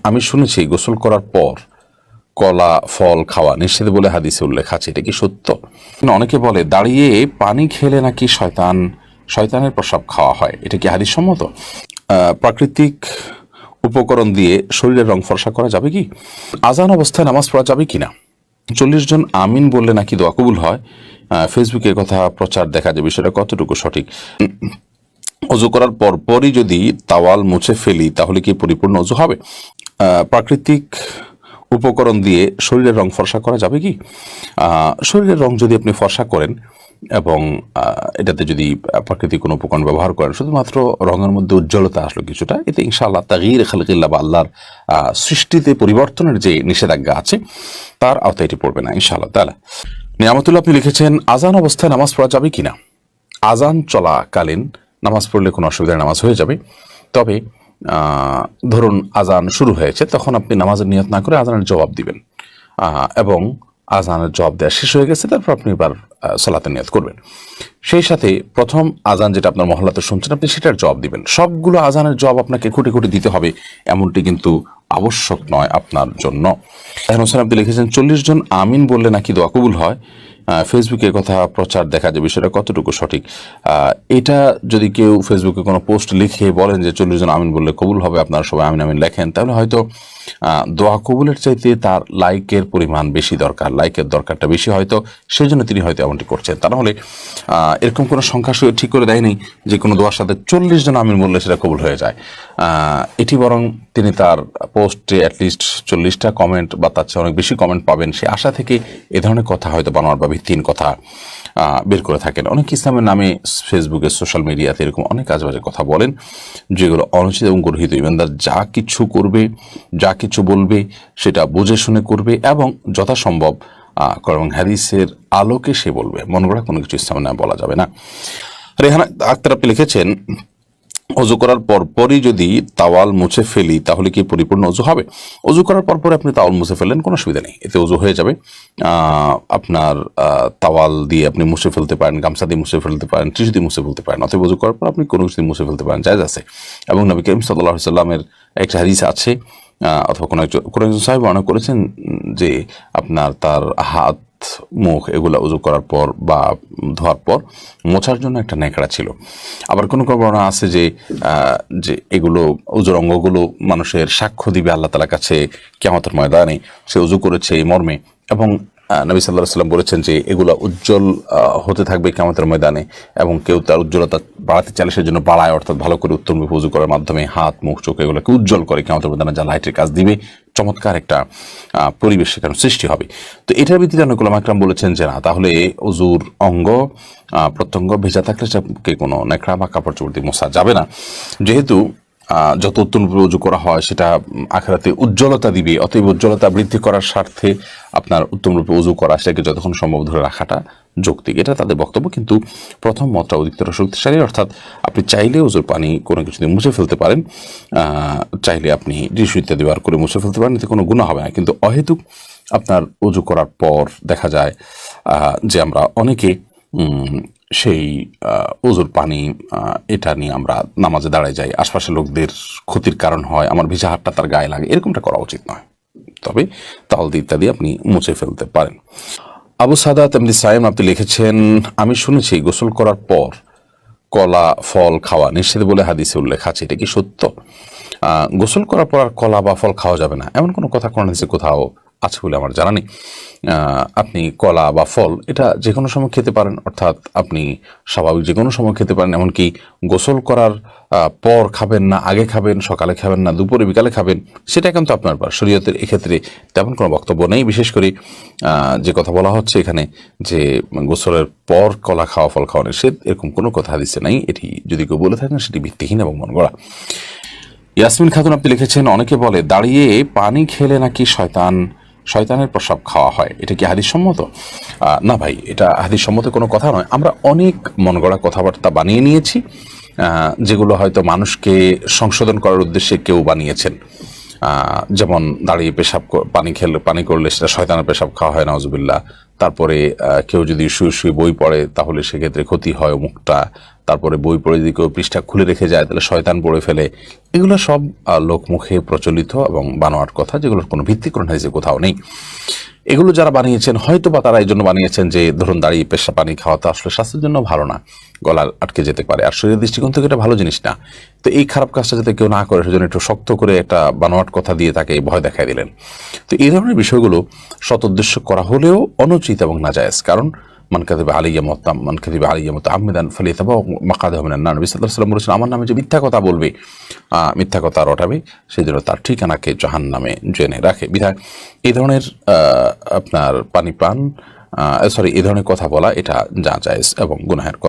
আমি শুনেছি গোসল করার পর কলা ফল খাওয়া নিষেধ বলে হাদিসে উল্লেখ আছে, এটা কি সত্য? অনেকে বলে দাঁড়িয়ে পানি খেলে নাকি শয়তানের প্রসাব খাওয়া হয়, এটা কি হাদিস সম্মত? প্রাকৃতিক উপকরণ দিয়ে শরীরের রং ফর্সা করা যাবে কি? আজান অবস্থায় নামাজ পড়া যাবে কিনা? 40 জন আমিন বললে নাকি দোয়া কবুল হয়, ফেসবুকে কথা প্রচার দেখা যায়, বিষয়টা কতটুকু সঠিক? অজু করার পরপরই যদি তাওয়াল মুছে ফেলি তাহলে কি পরিপূর্ণ অজু হবে? প্রাকৃতিক উপকরণ দিয়ে শরীরের রং ফর্সা করা যাবে কি? শরীরের রং যদি আপনি ফর্সা করেন এবং এটাতে যদি প্রাকৃতিক কোনো উপকরণ ব্যবহার করেন, শুধুমাত্র রঙের মধ্যে উজ্জ্বলতা আসলো কিছুটা, এতে ইনশাআল্লাহ তাগয়ির খালকিল্লাহ বা আল্লাহর সৃষ্টিতে পরিবর্তনের যে নিষেধাজ্ঞা আছে তার আওতায় এটি পড়বে না ইনশাআল্লাহ তাআলা। নিয়ামতুল্লাহ আপনি লিখেছেন আজান অবস্থায় নামাজ পড়া যাবে কিনা? আজান চলাকালীন নামাজ পড়লে কোনো অসুবিধার নামাজ হয়ে যাবে, তবে ধরুন আজান শুরু হয়েছে, তখন আপনি নামাজের নিয়ত না করে আজানের জবাব দিবেন এবং আজানের জবাব দেওয়া শেষ হয়ে গেছে, তারপর আপনি এবার সালাতের নিয়ত করবেন। সেই সাথে প্রথম আজান যেটা আপনার মহল্লাতে শুনছেন আপনি সেটার জবাব দিবেন। সবগুলো আজানের জবাব আপনাকে খুঁটে খুঁটে দিতে হবে এমনটি কিন্তু আবশ্যক নয় আপনার জন্য। হোসেন আপনি লিখেছেন 40 জন আমিন বললে নাকি দোয়া কবুল হয়, ফেসবুকে কথা প্রচার দেখা যায়, বিষয়টা কতটুকু সঠিক? এটা যদি কেউ ফেসবুকে কোনো পোস্ট লিখে বলেন যে 40 জন আমিন বললে কবুল হবে, আপনারা সবাই আমিন আমিন লেখেন, তাহলে হয়তো দোয়া কবুলের চাইতে তার লাইকের পরিমাণ বেশি দরকার, লাইকের দরকারটা বেশি, হয়তো সেই জন্য তিনি হয়তো এমনটি করছেন। তা নাহলে এরকম কোনো সংখ্যা ঠিক করে দেয়নি যে কোনো দোয়ার সাথে 40 জন আমিন বললে সেটা কবুল হয়ে যায়। এটি বরং তিনি তার পোস্টে অ্যাটলিস্ট 40টা কমেন্ট বা তার চেয়ে অনেক বেশি কমেন্ট পাবেন সে আশা থেকে এ ধরনের কথা হয়তো বানোয়ার বা ভিত্তিহীন কথা বের করে থাকেন। অনেক ইসলামের নামে ফেসবুকে সোশ্যাল মিডিয়াতে এরকম অনেক আজেবাজে কথা বলেন যেগুলো অনুচিত এবং গর্হিত। ইমানদার যা কিছু করবে, যা কিছু বলবে সেটা বুঝে শুনে করবে এবং যথাসম্ভব এবং হাদিসের আলোকে সে বলবে, মন গড়া কোনো কিছু ইসলামের নামে বলা যাবে না। রেহানা আক্তার আপনি লিখেছেন অজু করার পরপরই যদি তাওয়াল মুছে ফেলি তাহলে কি পরিপূর্ণ অজু হবে? অজু করার পরপরে আপনি তাওয়াল মুছে ফেললেন, কোনো অসুবিধা নেই, এতে অজু হয়ে যাবে। আপনার তাওয়াল দিয়ে আপনি মুছে ফেলতে পারেন, গামছা দিয়ে মুছে ফেলতে পারেন, টিস্যু দিয়ে মুছে ফেলতে পারেন, অথবা অজু করার পর আপনি কোনো কিছু দিয়ে মুছে ফেলতে পারেন, জায়েজ আছে। এবং নবী করিম সাল্লাল্লাহু আলাইহি সাল্লামের একটা হাদিস আছে অথবা কোনো একজন সাহেব বর্ণনা করেছেন যে আপনার তার হাত মুখ এগুলো উজু করার পর বা ধোয়ার পর মোছার জন্য একটা ন্যাকড়া ছিল। আবার কোনো কোনো বর্ণনা আছে যে এগুলো উজুর অঙ্গগুলো মানুষের সাক্ষ্য দিবে আল্লাহ তাআলার কাছে কিয়ামতের ময়দানে সে উজু করেছে এই মর্মে। এবং নবী সাল্লাল্লাহু আলাইহি ওয়াসাল্লাম বলেছেন যে এগুলো উজ্জ্বল হতে থাকবে কিয়ামতের ময়দানে, এবং কেউ তার উজ্জ্বলতা বাড়াতে চাইলে সেজন্য বাড়ায়, অর্থাৎ ভালো করে উত্তমরূপে উজু করার মাধ্যমে হাত মুখ চোখ এগুলোকে উজ্জ্বল করে কিয়ামতের ময়দানে যা লাইটের কাজ দিবে, চমৎকার একটা পরিবেশ সেখানে সৃষ্টি হবে। তো এটার ভিত্তিতে অনেক উলামা ইকরাম বলেছেন যে না, তাহলে উজুর অঙ্গ প্রত্যঙ্গ ভেজা থাকলে সেটাকে কোনো ন্যাকড়া বা কাপড় চোপড় দিয়ে মোছা যাবে না, যেহেতু যত উত্তমরূপে উজু করা হয় সেটা আখিরাতে উজ্জ্বলতা দিবে, অতএব উজ্জ্বলতা বৃদ্ধি করার স্বার্থে আপনার উত্তমরূপে উজু করা সেটাকে যতক্ষণ সম্ভব ধরে রাখাটা যৌক্তিক, এটা তাদের বক্তব্য। কিন্তু প্রথম মতটা অধিকতর শক্তিশালী, অর্থাৎ আপনি চাইলে উজুর পানি কোনো কিছু দিয়ে মুছে ফেলতে পারেন, চাইলে আপনি টিস্যু ইত্যাদি ব্যবহার করে মুছে ফেলতে পারেন, এতে কোনো গুনাহ হবে না। কিন্তু অহেতুক আপনার উজু করার পর দেখা যায় যে আমরা অনেকে সেই উজুর পানি এটা নিয়ে আমরা নামাজে দাঁড়ায় যাই, আশপাশের লোকদের ক্ষতির কারণ হয়, আমার ভিজা হাতটা তার গায়ে লাগে, এরকমটা করা উচিত নয়। তবে তাওয়াল দিয়ে ইত্যাদি আপনি মুছে ফেলতে পারেন। আবু সাদাত এমনি সাইম আপনি লিখেছেন আমি শুনেছি গোসল করার পর কলা ফল খাওয়া নিষেধ বলে হাদিসে উল্লেখ আছে, এটা কি সত্য? গোসল করার পর আর কলা বা ফল খাওয়া যাবে না এমন কোনো কথা কোরআন হাদিসে কোথাও আছে বলে আমার জানা নেই। আপনি কলা বা ফল এটা যে কোনো সময় খেতে পারেন, অর্থাৎ আপনি স্বাভাবিক যে কোনো সময় খেতে পারেন, এমনকি গোসল করার পর খাবেন না, আগে খাবেন, সকালে খাবেন না, দুপুরে বিকালে খাবেন, সেটা কিন্তু আপনার ব্যাপার। শরীয়তের এক্ষেত্রে তেমন কোনো বক্তব্য নেই। বিশেষ করে যে কথা বলা হচ্ছে এখানে যে গোসলের পর কলা খাওয়া ফল খাওয়া নিষেধ, এরকম কোনো কথা হাদিসে নাই। এটি যদি কেউ বলে থাকেন সেটি ভিত্তিহীন এবং মন গড়া। ইয়াসমিন খাতুন আপনি লিখেছেন অনেকে বলে দাঁড়িয়ে পানি খেলে নাকি শয়তানের প্রসাব খাওয়া হয়, এটা কি হাদিস সম্মত? না ভাই, এটা হাদিস সম্মত কোনো কথা নয়। আমরা অনেক মন গড়া কথাবার্তা বানিয়ে নিয়েছি যেগুলো হয়তো মানুষকে সংশোধন করার উদ্দেশ্যে কেউ বানিয়েছেন। যেমন দাঁড়িয়ে পানি করলে সেটা শয়তানের পেশাব খাওয়া হয় নাউজুবিল্লাহ। তারপরে কেউ যদি শুয়ে শুয়ে বই পড়ে তাহলে সেক্ষেত্রে ক্ষতি হয় মুখটা। তারপরে বই পড়ে যদি কেউ পৃষ্ঠা খুলে রেখে যায় তাহলে শয়তান পড়ে ফেলে। এগুলো সব লোকমুখে প্রচলিত এবং বানোয়ার কথা, যেগুলোর কোনো ভিত্তি কোরআন হাদিসে কোথাও নেই। এগুলো যারা বানিয়েছেন হয়তো বা তারা এই জন্য বানিয়েছেন যে ধরুন দাঁড়িয়ে পেশা পানি খাওয়া তো আসলে স্বাস্থ্যের জন্য ভালো না, গলা আটকে যেতে পারে, আর শরীরের দৃষ্টিকোণ থেকে এটা ভালো জিনিস না। তো এই খারাপ কাজটা যাতে কেউ না করে সেজন্য একটু শক্ত করে একটা বানোয়াট কথা দিয়ে তাকে ভয় দেখায় দিলেন। তো এই ধরনের বিষয়গুলো সদুদ্দেশ্য করা হলেও অনুচিত এবং নাজায়েজ। কারণ মান কাযযাবা আলাইয়া মুতাআম্মিদান ফালিয়াতাবাওয়া মাকআদাহু মিনান নার। নবী সাল্লাল্লাহু আলাইহি ওয়াসাল্লাম বলেছেন, আমার নামে যে মিথ্যা কথা বলবে, মিথ্যা কথা রটাবে, সেজন্য তার ঠিকানাকে জাহান্নামে জেনে রাখে। বিধায় এই ধরনের আপনার পানি পান এই ধরনের কথা বলা এটা জায়েজ এবং গুনাহের কথা।